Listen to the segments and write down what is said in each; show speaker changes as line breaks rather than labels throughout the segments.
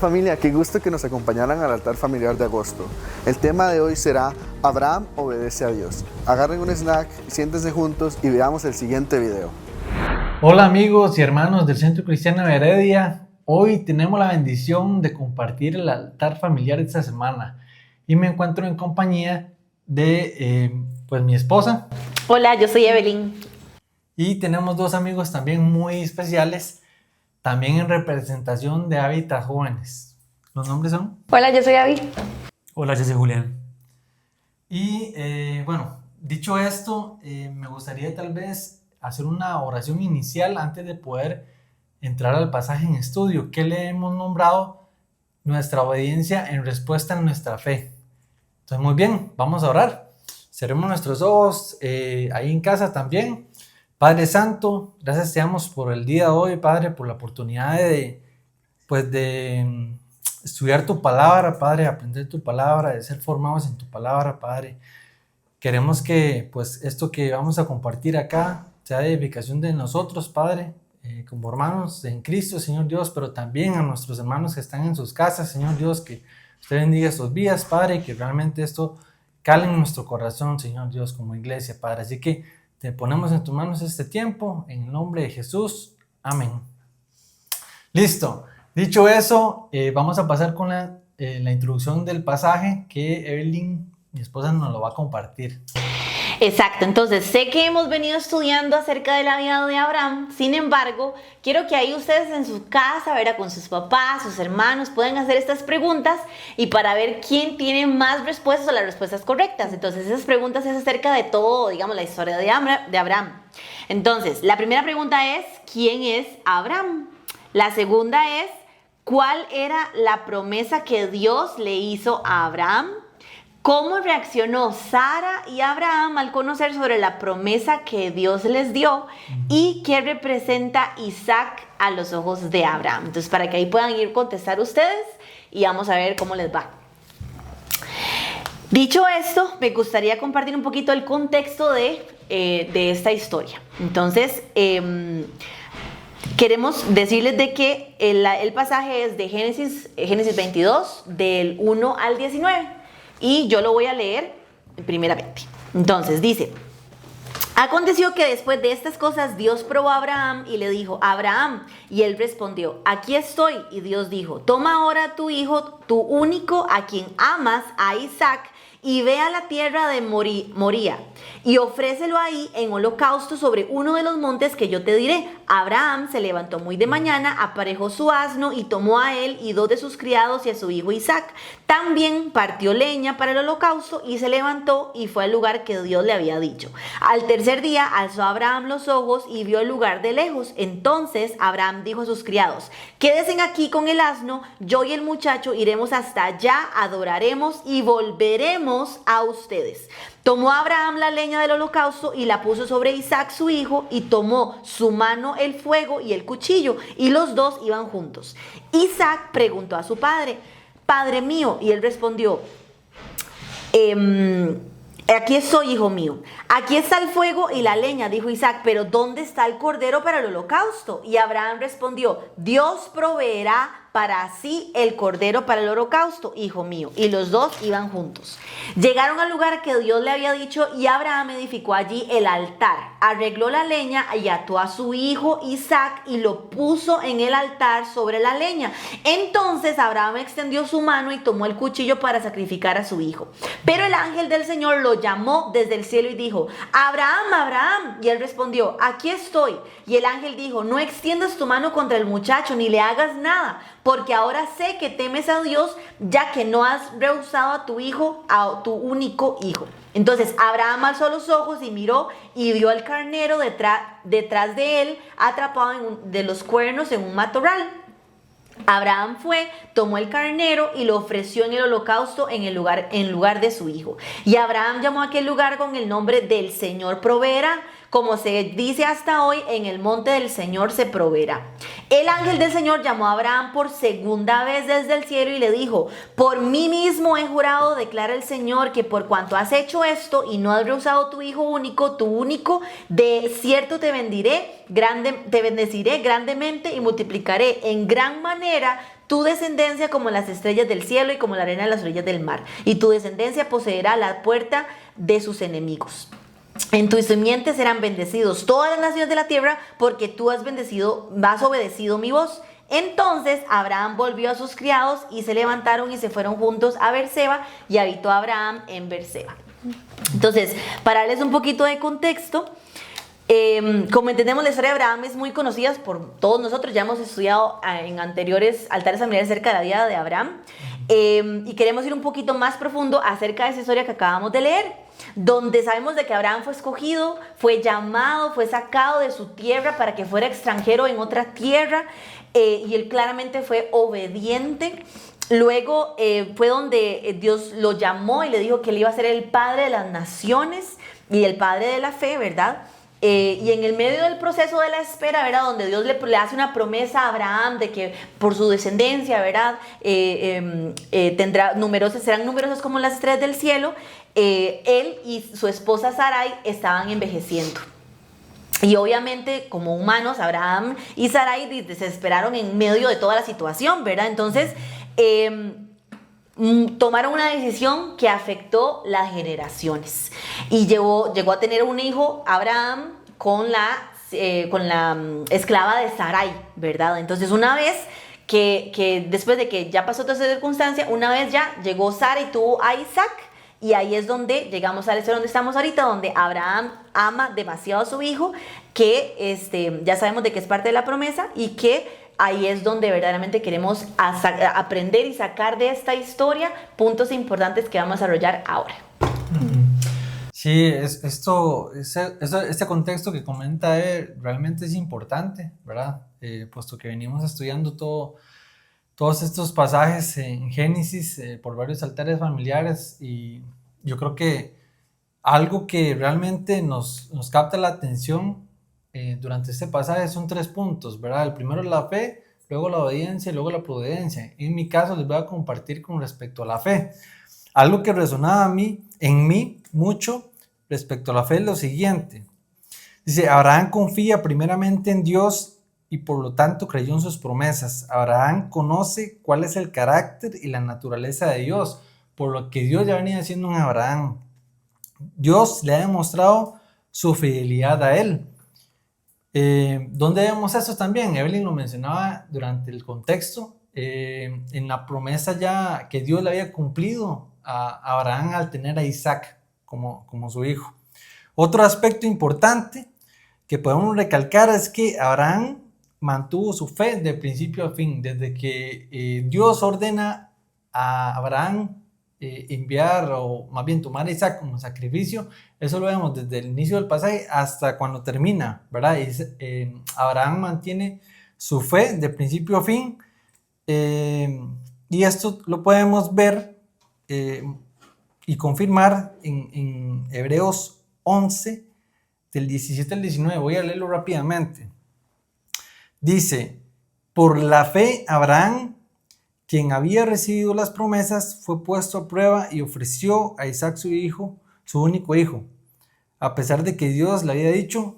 familia, qué gusto que nos acompañaran al altar familiar de agosto. El tema de hoy será Abraham obedece a Dios. Agarren un snack, siéntense juntos y veamos el siguiente video.
Hola amigos y hermanos del Centro Cristiano de Heredia. Hoy tenemos la bendición de compartir el altar familiar de esta semana y me encuentro en compañía de mi esposa.
Hola, yo soy Evelyn.
Y tenemos dos amigos también muy especiales, también en representación de Hábitat Jóvenes. ¿Los nombres son?
Hola, yo soy Abby.
Hola, yo soy Julián.
Y dicho esto, me gustaría tal vez hacer una oración inicial antes de poder entrar al pasaje en estudio, que le hemos nombrado nuestra obediencia en respuesta a nuestra fe. Entonces, muy bien, vamos a orar. Cerremos nuestros ojos ahí en casa también. Padre Santo, gracias te damos por el día de hoy, Padre, por la oportunidad de estudiar tu palabra, Padre, aprender tu palabra, de ser formados en tu palabra, Padre. Queremos que esto que vamos a compartir acá sea de edificación de nosotros, Padre, como hermanos en Cristo, Señor Dios, pero también a nuestros hermanos que están en sus casas, Señor Dios, que usted bendiga estos días, Padre, y que realmente esto cale en nuestro corazón, Señor Dios, como iglesia, Padre. Así que te ponemos en tus manos este tiempo, en el nombre de Jesús. Amén. Listo. Dicho eso, vamos a pasar con la introducción del pasaje que Evelyn, mi esposa, nos lo va a compartir.
Exacto, entonces sé que hemos venido estudiando acerca de la vida de Abraham, sin embargo, quiero que ahí ustedes en su casa, ¿verdad? Con sus papás, sus hermanos, pueden hacer estas preguntas y para ver quién tiene más respuestas o las respuestas correctas. Entonces esas preguntas es acerca de todo, digamos, la historia de Abraham. Entonces, la primera pregunta es, ¿quién es Abraham? La segunda es, ¿cuál era la promesa que Dios le hizo a Abraham? ¿Cómo reaccionó Sara y Abraham al conocer sobre la promesa que Dios les dio? ¿Y qué representa Isaac a los ojos de Abraham? Entonces, para que ahí puedan ir a contestar ustedes y vamos a ver cómo les va. Dicho esto, me gustaría compartir un poquito el contexto de esta historia. Entonces, queremos decirles de que el pasaje es de Génesis 22, del 1 al 19. Y yo lo voy a leer primeramente. Entonces dice: aconteció que después de estas cosas Dios probó a Abraham y le dijo: Abraham, y él respondió: aquí estoy. Y Dios dijo: toma ahora tu hijo, tu único, a quien amas, a Isaac, y ve a la tierra de Moría, y ofrécelo ahí en holocausto sobre uno de los montes que yo te diré. Abraham se levantó muy de mañana, aparejó su asno y tomó a él y 2 de sus criados y a su hijo Isaac. También partió leña para el holocausto y se levantó y fue al lugar que Dios le había dicho. Al tercer día alzó Abraham los ojos y vio el lugar de lejos. Entonces Abraham dijo a sus criados: quédense aquí con el asno, yo y el muchacho iremos hasta allá, adoraremos y volveremos a ustedes. Tomó Abraham la leña del holocausto y la puso sobre Isaac su hijo, y tomó su mano el fuego y el cuchillo, y los dos iban juntos. Isaac preguntó a su padre: Padre mío, y él respondió: aquí estoy, hijo mío. Aquí está el fuego y la leña, dijo Isaac, pero ¿dónde está el cordero para el holocausto? Y Abraham respondió: Dios proveerá para sí el cordero para el holocausto, hijo mío. Y los dos iban juntos. Llegaron al lugar que Dios le había dicho, y Abraham edificó allí el altar. Arregló la leña y ató a su hijo Isaac y lo puso en el altar sobre la leña. Entonces Abraham extendió su mano y tomó el cuchillo para sacrificar a su hijo. Pero el ángel del Señor lo llamó desde el cielo y dijo: Abraham, Abraham. Y él respondió: aquí estoy. Y el ángel dijo: no extiendas tu mano contra el muchacho ni le hagas nada, porque ahora sé que temes a Dios, ya que no has rehusado a tu hijo, a tu único hijo. Entonces Abraham alzó los ojos y miró y vio al carnero detrás de él, atrapado de los cuernos en un matorral. Abraham fue, tomó el carnero y lo ofreció en el holocausto en lugar de su hijo. Y Abraham llamó a aquel lugar con el nombre del Señor proveerá, como se dice hasta hoy: en el monte del Señor se proveerá. El ángel del Señor llamó a Abraham por segunda vez desde el cielo y le dijo: por mí mismo he jurado, declara el Señor, que por cuanto has hecho esto y no has rehusado tu hijo único, tu único, de cierto te bendeciré grandemente y multiplicaré en gran manera tu descendencia como las estrellas del cielo y como la arena de las orillas del mar, y tu descendencia poseerá la puerta de sus enemigos. En tu simiente serán bendecidos todas las naciones de la tierra, porque tú has obedecido mi voz. Entonces Abraham volvió a sus criados y se levantaron y se fueron juntos a Berseba, y habitó Abraham en Berseba. Entonces, para darles un poquito de contexto, como entendemos, la historia de Abraham es muy conocida por todos nosotros. Ya hemos estudiado en anteriores altares familiares acerca de la vida de Abraham, y queremos ir un poquito más profundo acerca de esa historia que acabamos de leer, donde sabemos de que Abraham fue escogido, fue llamado, fue sacado de su tierra para que fuera extranjero en otra tierra, y él claramente fue obediente. Luego fue donde Dios lo llamó y le dijo que él iba a ser el padre de las naciones y el padre de la fe, ¿verdad? Y en el medio del proceso de la espera, ¿verdad? Donde Dios le hace una promesa a Abraham de que por su descendencia, ¿verdad? Serán numerosas como las estrellas del cielo. Él y su esposa Sarai estaban envejeciendo. Y obviamente, como humanos, Abraham y Sarai se desesperaron en medio de toda la situación, ¿verdad? Entonces, tomaron una decisión que afectó las generaciones. Y llegó a tener un hijo, Abraham, con la esclava de Sarai, ¿verdad? Entonces, una vez que después de que ya pasó toda esa circunstancia, una vez ya llegó Sara y tuvo a Isaac. Y ahí es donde llegamos a donde estamos ahorita, donde Abraham ama demasiado a su hijo, que ya sabemos de que es parte de la promesa, y que ahí es donde verdaderamente queremos aprender y sacar de esta historia puntos importantes que vamos a desarrollar ahora.
Sí, este contexto que comenta él realmente es importante, ¿verdad? Puesto que venimos estudiando todos estos pasajes en Génesis por varios altares familiares, y yo creo que algo que realmente nos capta la atención durante este pasaje son 3 puntos, ¿verdad? El primero es la fe, luego la obediencia y luego la prudencia. En mi caso les voy a compartir con respecto a la fe. Algo que resonaba en mí mucho respecto a la fe es lo siguiente. Dice, Abraham confía primeramente en Dios y por lo tanto creyó en sus promesas. Abraham conoce cuál es el carácter y la naturaleza de Dios, por lo que Dios ya venía haciendo en Abraham. Dios le ha demostrado su fidelidad a él. ¿Dónde vemos eso también? Evelyn lo mencionaba durante el contexto, en la promesa ya que Dios le había cumplido a Abraham al tener a Isaac como su hijo. Otro aspecto importante que podemos recalcar es que Abraham mantuvo su fe de principio a fin. Desde que Dios ordena a Abraham enviar, o más bien tomar a Isaac como sacrificio, eso lo vemos desde el inicio del pasaje hasta cuando termina, ¿verdad? Abraham mantiene su fe de principio a fin, y esto lo podemos ver y confirmar en Hebreos 11, del 17 al 19. Voy a leerlo rápidamente. Dice, por la fe Abraham, quien había recibido las promesas, fue puesto a prueba y ofreció a Isaac su hijo, su único hijo. A pesar de que Dios le había dicho,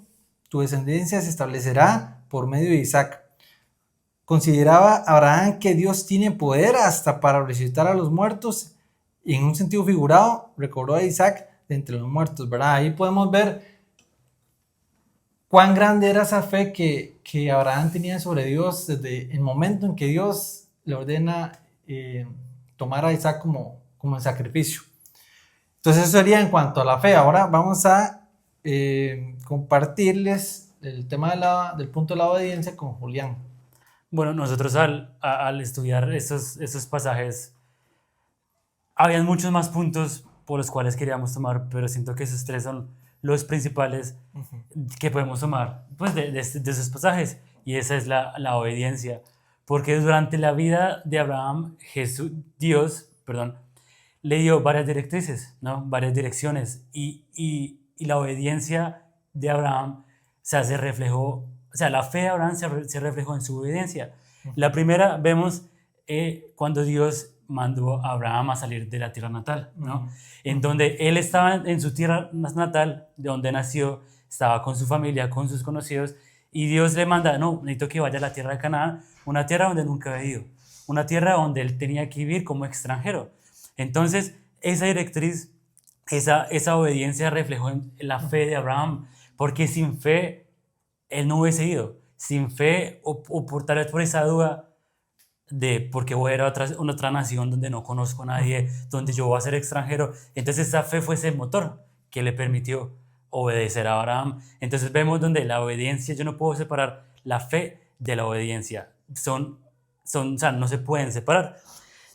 tu descendencia se establecerá por medio de Isaac. Consideraba Abraham que Dios tiene poder hasta para resucitar a los muertos, y en un sentido figurado, recobró a Isaac de entre los muertos, ¿verdad? Ahí podemos ver cuán grande era esa fe que Abraham tenía sobre Dios desde el momento en que Dios le ordena tomar a Isaac como el sacrificio. Entonces eso sería en cuanto a la fe. Ahora vamos a compartirles el tema del punto de la obediencia con Julián.
Bueno, nosotros al estudiar estos pasajes, habían muchos más puntos por los cuales queríamos tomar, pero siento que esos 3 son los principales que podemos tomar pues, de esos pasajes, y esa es la obediencia. Porque durante la vida de Abraham, Dios le dio varias directrices, ¿no? Varias direcciones, y la obediencia de Abraham la fe de Abraham se reflejó en su obediencia. La primera vemos cuando Dios mandó a Abraham a salir de la tierra natal, ¿no? En donde él estaba en su tierra natal, de donde nació, estaba con su familia, con sus conocidos, y Dios le manda, no, necesito que vaya a la tierra de Canaán, una tierra donde nunca había ido. una tierra donde él tenía que vivir como extranjero. Entonces, esa directriz, esa obediencia reflejó en la fe de Abraham, porque sin fe él no hubiese ido. Sin fe, o tal vez por esa duda de porque voy a ir a otra nación donde no conozco a nadie, donde yo voy a ser extranjero. Entonces esa fe fue ese motor que le permitió obedecer a Abraham. Entonces vemos donde la obediencia, yo no puedo separar la fe de la obediencia. O sea, no se pueden separar.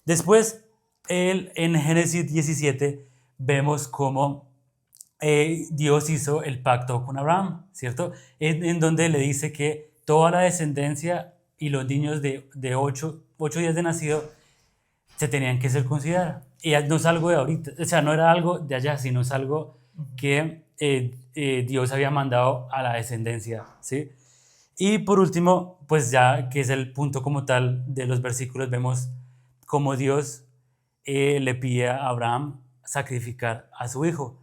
Después, en Génesis 17, vemos cómo Dios hizo el pacto con Abraham, ¿cierto? En donde le dice que toda la descendencia y los niños de 8 días de nacido se tenían que circuncidar. Y no es algo de ahorita, o sea, no era algo de allá, sino es algo que Dios había mandado a la descendencia, ¿sí? Y por último, pues ya que es el punto como tal de los versículos, vemos cómo Dios le pide a Abraham sacrificar a su hijo.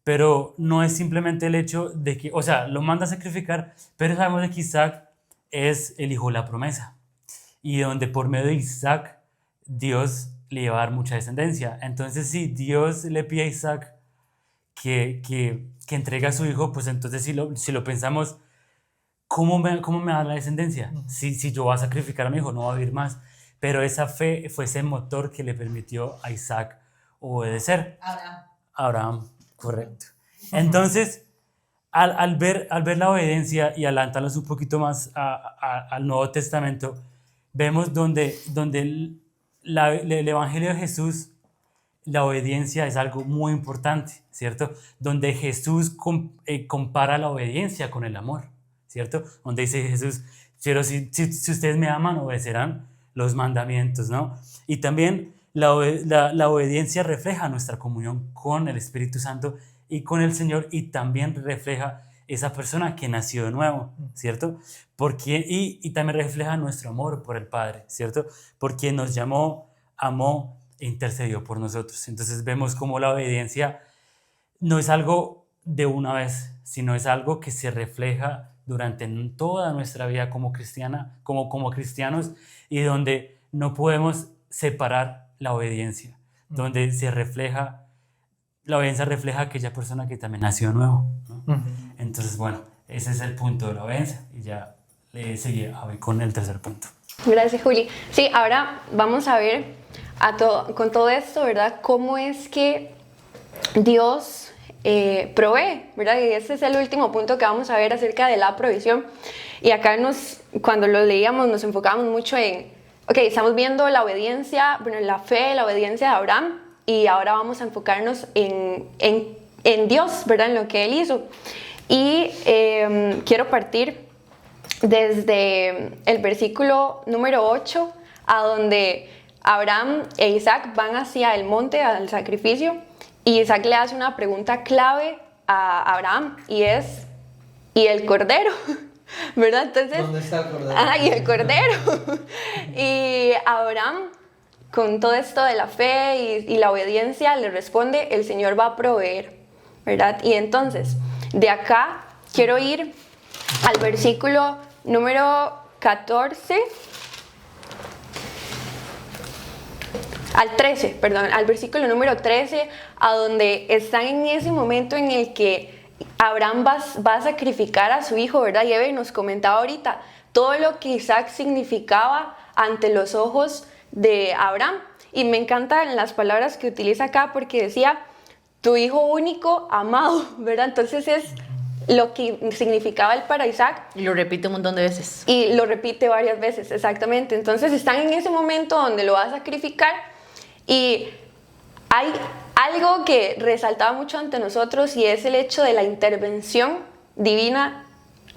Pero no es simplemente el hecho de que, o sea, lo manda a sacrificar, pero sabemos de que Isaac es el hijo de la promesa, y donde por medio de Isaac Dios le iba a dar mucha descendencia. Entonces, si Dios le pide a Isaac que entregue a su hijo, pues entonces si lo pensamos, ¿cómo me da la descendencia? Si yo voy a sacrificar a mi hijo, no va a vivir más. Pero esa fe fue ese motor que le permitió a Isaac obedecer. Abraham, correcto. Entonces, al ver la obediencia y adelantarnos un poquito más al Nuevo Testamento, vemos donde el Evangelio de Jesús, la obediencia es algo muy importante, ¿cierto? Donde Jesús compara la obediencia con el amor, ¿cierto? Donde dice Jesús, pero si ustedes me aman, obedecerán los mandamientos, ¿no? Y también la obediencia refleja nuestra comunión con el Espíritu Santo y con el Señor, y también refleja esa persona que nació de nuevo, ¿cierto? Y también refleja nuestro amor por el Padre, ¿cierto? Porque nos llamó, amó e intercedió por nosotros. Entonces vemos cómo la obediencia no es algo de una vez, sino es algo que se refleja durante toda nuestra vida como cristianos, y donde no podemos separar la obediencia, donde la obediencia refleja a aquella persona que también nació de nuevo, ¿no? Entonces, bueno, ese es el punto de la obediencia, y ya le seguí con el tercer punto.
Gracias, Juli. Sí, ahora vamos a ver con todo esto, ¿verdad? Cómo es que Dios provee, ¿verdad? Y ese es el último punto que vamos a ver acerca de la provisión. Y acá cuando lo leíamos nos enfocábamos mucho en, estamos viendo la obediencia, la fe, la obediencia de Abraham, y ahora vamos a enfocarnos en Dios, ¿verdad? En lo que Él hizo. Y quiero partir desde el versículo número 8, a donde Abraham e Isaac van hacia el monte al sacrificio, y Isaac le hace una pregunta clave a Abraham, y es, ¿y el cordero? ¿Verdad? Entonces,
¿dónde está el cordero?
Y el cordero. Y Abraham, con todo esto de la fe y la obediencia, le responde, el Señor va a proveer, ¿verdad? Y entonces, de acá quiero ir al versículo número 14, al versículo número 13, a donde están en ese momento en el que Abraham va a sacrificar a su hijo, ¿verdad? Y Eve nos comentaba ahorita todo lo que Isaac significaba ante los ojos de Abraham. Y me encantan las palabras que utiliza acá, porque decía, tu hijo único, amado, ¿verdad? Entonces es lo que significaba él para Isaac.
Y lo repite un montón de veces.
Y lo repite varias veces, exactamente. Entonces están en ese momento donde lo va a sacrificar, y hay algo que resaltaba mucho ante nosotros, y es el hecho de la intervención divina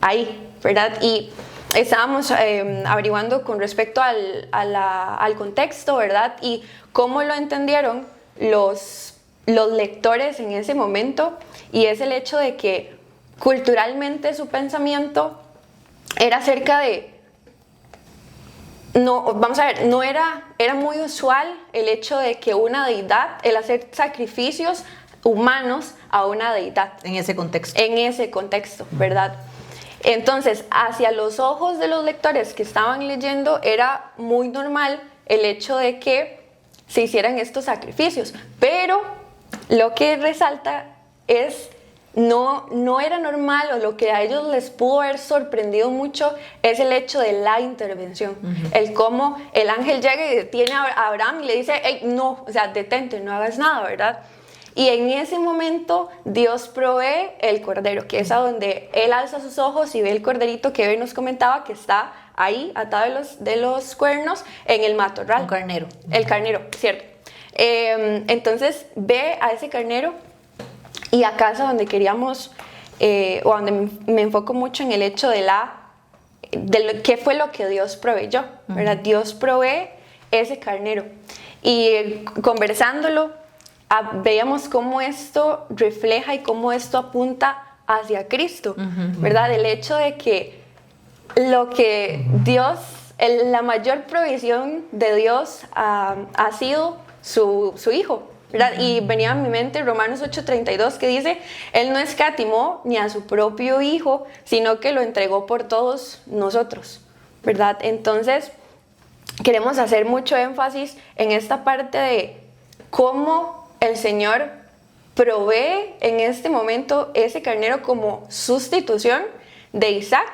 ahí, ¿verdad? Y estábamos averiguando con respecto al contexto, ¿verdad? Y cómo lo entendieron los lectores en ese momento, y es el hecho de que culturalmente su pensamiento era acerca de, era muy usual el hecho de que una deidad, el hacer sacrificios humanos a una deidad.
En ese contexto.
En ese contexto, ¿verdad? Entonces, hacia los ojos de los lectores que estaban leyendo, era muy normal el hecho de que se hicieran estos sacrificios. Pero lo que resalta es, no era normal, o lo que a ellos les pudo haber sorprendido mucho es el hecho de la intervención. El cómo el ángel llega y detiene a Abraham y le dice, hey, no, o sea, detente, no hagas nada, ¿verdad? Y en ese momento Dios provee el cordero, que es a donde él alza sus ojos y ve el corderito que hoy nos comentaba que está ahí atado de los cuernos en el matorral.
Un carnero.
El carnero, cierto. Entonces ve a ese carnero, y acá es a donde queríamos, o donde me enfoco mucho en el hecho de qué fue lo que Dios proveyó, ¿verdad? Dios provee ese carnero. Y conversándolo, veíamos cómo esto refleja y cómo esto apunta hacia Cristo, ¿verdad? El hecho de que lo que Dios, la mayor provisión de Dios ha sido su Hijo, ¿verdad? Y venía a mi mente Romanos 8:32 que dice, Él no escatimó ni a su propio Hijo, sino que lo entregó por todos nosotros, ¿verdad? Entonces, queremos hacer mucho énfasis en esta parte de cómo el Señor provee en este momento ese carnero como sustitución de Isaac,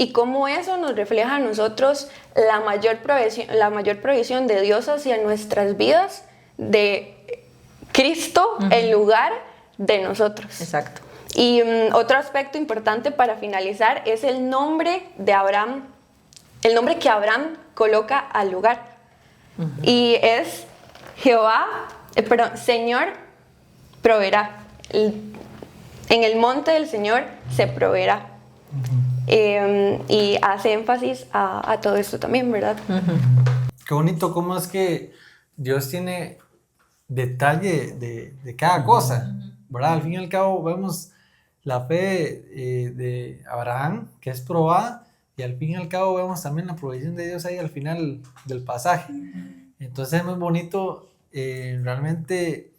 y cómo eso nos refleja a nosotros la mayor provisión de Dios hacia nuestras vidas, de Cristo en lugar de nosotros.
Exacto.
Y otro aspecto importante para finalizar es el nombre de Abraham, el nombre que Abraham coloca al lugar. Y es Señor proveerá. En el monte del Señor se proveerá. Y hace énfasis a todo esto también, ¿verdad?
Qué bonito cómo es que Dios tiene detalle de cada cosa, ¿verdad? Al fin y al cabo vemos la fe de Abraham, que es probada, y al fin y al cabo vemos también la provisión de Dios ahí al final del pasaje. Entonces es muy bonito realmente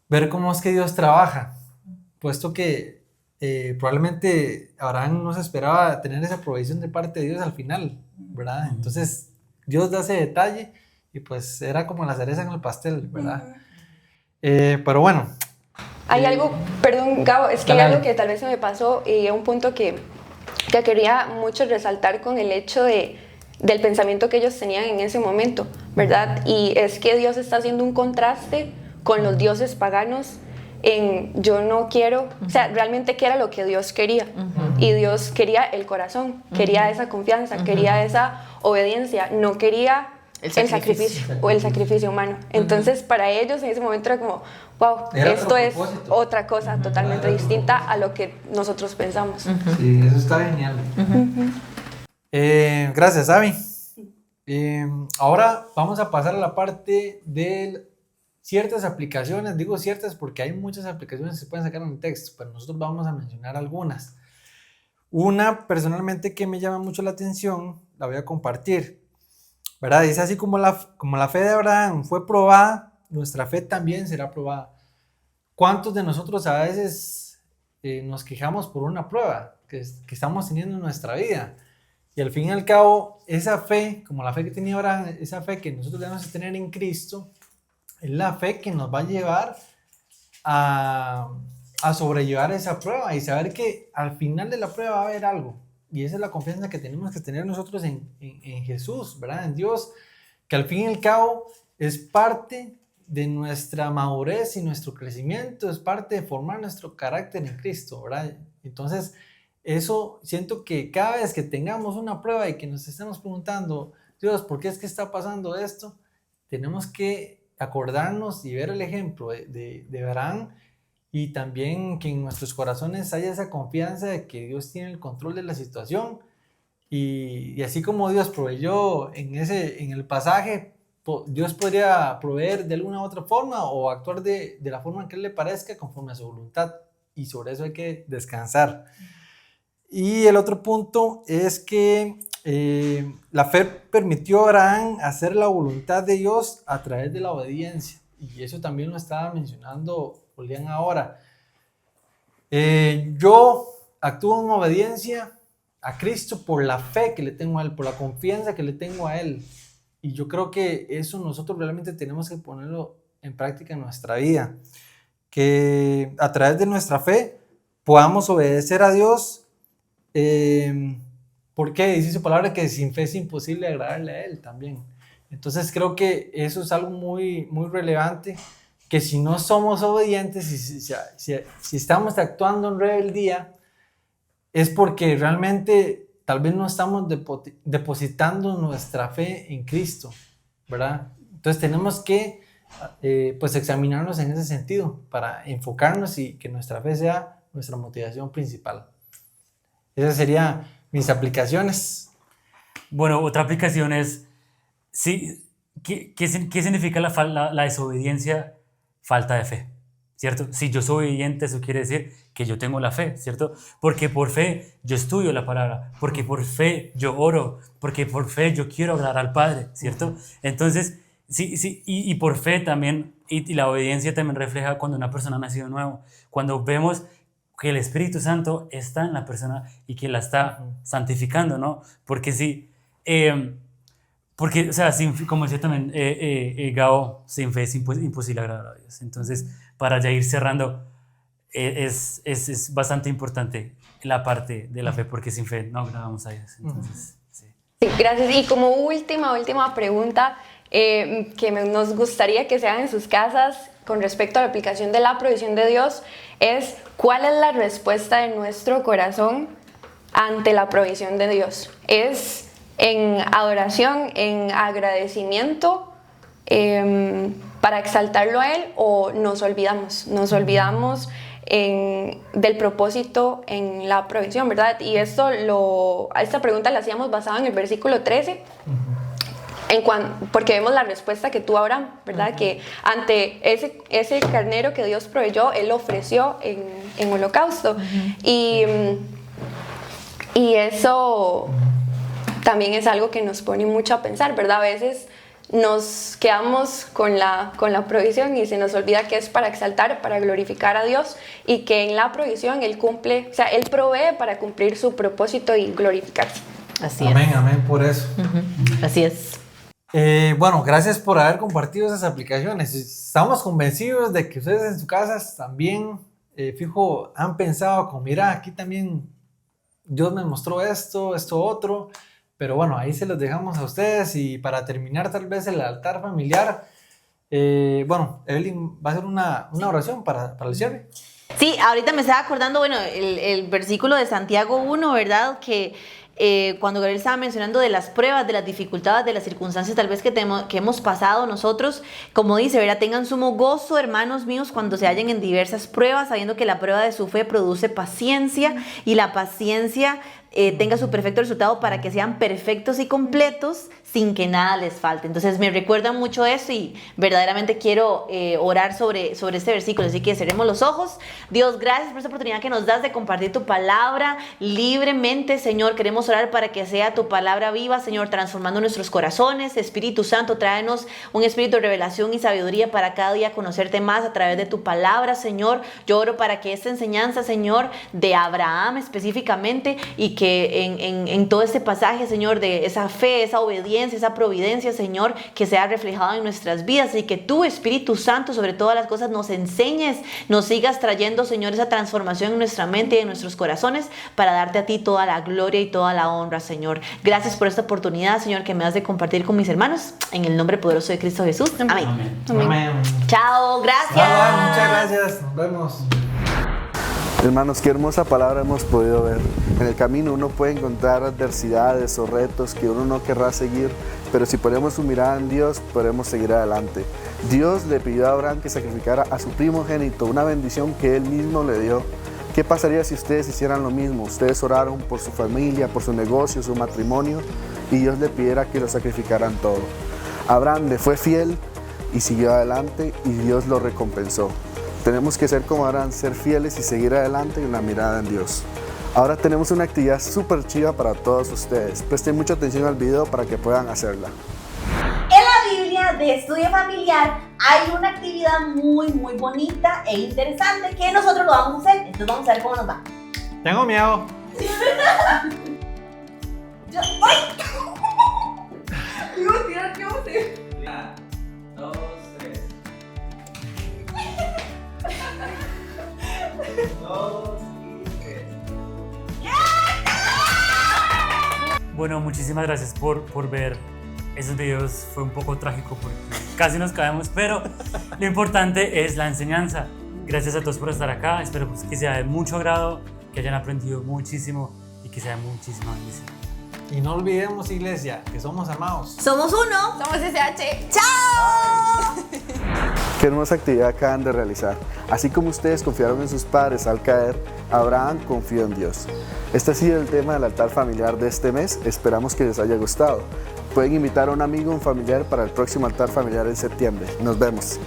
ver cómo es que Dios trabaja, puesto que probablemente Abraham no se esperaba tener esa provisión de parte de Dios al final, ¿verdad? Entonces Dios da ese detalle y pues era como la cereza en el pastel, ¿verdad? Pero bueno.
Hay algo, perdón Gabo, es que hay
dale.
algo que tal vez se me pasó, y un punto que quería mucho resaltar con el hecho del pensamiento que ellos tenían en ese momento, ¿verdad? Y es que Dios está haciendo un contraste con los dioses paganos en yo no quiero, o sea, realmente qué era lo que Dios quería. Y Dios quería el corazón, quería esa confianza, quería esa obediencia, no quería el sacrificio o el sacrificio humano. Entonces para ellos en ese momento era como, wow,
Era
esto
otro
es
propósito.
otra cosa totalmente distinta a lo que nosotros pensamos.
Sí, eso está genial. Gracias, Avi. Ahora vamos a pasar a la parte de ciertas aplicaciones. Digo ciertas porque hay muchas aplicaciones que se pueden sacar en el texto, pero nosotros vamos a mencionar algunas. Una personalmente que me llama mucho la atención, la voy a compartir, ¿verdad? Dice así como la fe de Abraham fue probada, nuestra fe también será probada. ¿Cuántos de nosotros a veces nos quejamos por una prueba que estamos teniendo en nuestra vida? Y al fin y al cabo, esa fe, como la fe que tenía Abraham, esa fe que nosotros debemos de tener en Cristo, es la fe que nos va a llevar a sobrellevar esa prueba y saber que al final de la prueba va a haber algo. Y esa es la confianza que tenemos que tener nosotros en Jesús, ¿verdad? En Dios, que al fin y al cabo es parte de nuestra madurez y nuestro crecimiento, es parte de formar nuestro carácter en Cristo, ¿verdad? Entonces, eso siento que cada vez que tengamos una prueba y que nos estemos preguntando, Dios, ¿por qué es que está pasando esto? Tenemos que acordarnos y ver el ejemplo de Abraham, y también que en nuestros corazones haya esa confianza de que Dios tiene el control de la situación, y así como Dios proveyó en el pasaje, Dios podría proveer de alguna u otra forma o actuar de la forma en que Él le parezca conforme a su voluntad, y sobre eso hay que descansar. Y el otro punto es que la fe permitió a Abraham hacer la voluntad de Dios a través de la obediencia, y eso también lo estaba mencionando Julián ahora. Yo actúo en obediencia a Cristo por la fe que le tengo a Él, por la confianza que le tengo a Él, Y yo creo que eso nosotros realmente tenemos que ponerlo en práctica en nuestra vida. Que a través de nuestra fe podamos obedecer a Dios. Porque dice su palabra que sin fe es imposible agradarle a Él también. Entonces creo que eso es algo muy, muy relevante, que si no somos obedientes, si estamos actuando en rebeldía, es porque realmente tal vez no estamos depositando nuestra fe en Cristo, ¿verdad? Entonces tenemos que pues examinarnos en ese sentido para enfocarnos y que nuestra fe sea nuestra motivación principal. Esas serían mis aplicaciones.
Bueno, otra aplicación es, sí, ¿qué significa la desobediencia? Falta de fe, ¿cierto? Si yo soy obediente, eso quiere decir que yo tengo la fe, ¿cierto? Porque por fe yo estudio la palabra, porque por fe yo oro, porque por fe yo quiero agradar al Padre, ¿cierto? Entonces, sí, y por fe también, y la obediencia también refleja cuando una persona ha nacido nuevo, cuando vemos que el Espíritu Santo está en la persona y que la está santificando, ¿no? Porque sí, porque, o sea, como decía también Gao, sin fe es imposible agradar a Dios. Entonces, para ya ir cerrando, es bastante importante la parte de la fe, porque sin fe no agradamos a Dios. Entonces, sí.
Sí, gracias. Y como última pregunta que nos gustaría que se hagan en sus casas con respecto a la aplicación de la provisión de Dios es: ¿cuál es la respuesta de nuestro corazón ante la provisión de Dios? ¿Es en adoración, en agradecimiento, para exaltarlo a Él, o nos olvidamos del propósito en la provisión, ¿verdad? Y esta pregunta la hacíamos basada en el versículo 13, porque vemos la respuesta que tuvo Abraham, ¿verdad? Que ante ese carnero que Dios proveyó, Él ofreció en holocausto. Y eso también es algo que nos pone mucho a pensar, ¿verdad? A veces nos quedamos con la provisión y se nos olvida que es para exaltar, para glorificar a Dios, y que en la provisión Él cumple, o sea, Él provee para cumplir su propósito y glorificarse.
Así es.
Amén por eso.
Así es.
Bueno, gracias por haber compartido esas aplicaciones. Estamos convencidos de que ustedes en sus casas también, fijo, han pensado como, mira, aquí también Dios me mostró esto, otro. Pero bueno, ahí se los dejamos a ustedes. Y para terminar tal vez el altar familiar, bueno, Evelyn va a hacer una oración para el cierre.
Sí, ahorita me estaba acordando, bueno, el versículo de Santiago 1, ¿verdad? Que cuando Gabriel estaba mencionando de las pruebas, de las dificultades, de las circunstancias tal vez que hemos pasado nosotros, como dice, ¿verdad? Tengan sumo gozo, hermanos míos, cuando se hallen en diversas pruebas, sabiendo que la prueba de su fe produce paciencia, y la paciencia tenga su perfecto resultado, para que sean perfectos y completos sin que nada les falte. Entonces me recuerda mucho eso, y verdaderamente quiero orar sobre este versículo. Así que cerremos los ojos. Dios, gracias por esta oportunidad que nos das de compartir tu palabra libremente, Señor. Queremos orar para que sea tu palabra viva, Señor, transformando nuestros corazones. Espíritu Santo, tráenos un espíritu de revelación y sabiduría para cada día conocerte más a través de tu palabra, Señor. Yo oro para que esta enseñanza, Señor, de Abraham específicamente, y que en todo este pasaje, Señor, de esa fe, esa obediencia, esa providencia, Señor, que sea reflejado en nuestras vidas, y que tu Espíritu Santo, sobre todas las cosas, nos enseñes, nos sigas trayendo, Señor, esa transformación en nuestra mente y en nuestros corazones, para darte a ti toda la gloria y toda la honra, Señor. Gracias por esta oportunidad, Señor, que me das de compartir con mis hermanos, en el nombre poderoso de Cristo Jesús. Amén.
Amén.
Chao, gracias.
Muchas gracias. Nos vemos.
Hermanos, qué hermosa palabra hemos podido ver. En el camino uno puede encontrar adversidades o retos que uno no querrá seguir, pero si ponemos su mirada en Dios, podremos seguir adelante. Dios le pidió a Abraham que sacrificara a su primogénito, una bendición que él mismo le dio. ¿Qué pasaría si ustedes hicieran lo mismo? Ustedes oraron por su familia, por su negocio, su matrimonio, y Dios le pidiera que lo sacrificaran todo. Abraham le fue fiel y siguió adelante, y Dios lo recompensó. Tenemos que ser como Abraham, ser fieles y seguir adelante con la mirada en Dios. Ahora tenemos una actividad súper chiva para todos ustedes. Presten mucha atención al video para que puedan hacerla.
En la Biblia de Estudio Familiar hay una actividad muy bonita e interesante que nosotros lo vamos a hacer. Entonces vamos a ver cómo nos va.
Tengo miedo.
¡Ay! Iba a tirar yo.
Bueno, muchísimas gracias por ver esos videos. Fue un poco trágico porque casi nos caemos, pero lo importante es la enseñanza. Gracias a todos por estar acá. Espero pues, que sea de mucho agrado, que hayan aprendido muchísimo y que sea de muchísima bendición.
Y no olvidemos, iglesia, que somos amados.
Somos uno.
Somos SH.
¡Chao!
Qué hermosa actividad acaban de realizar. Así como ustedes confiaron en sus padres al caer, Abraham confió en Dios. Este ha sido el tema del altar familiar de este mes. Esperamos que les haya gustado. Pueden invitar a un amigo o un familiar para el próximo altar familiar en septiembre. Nos vemos.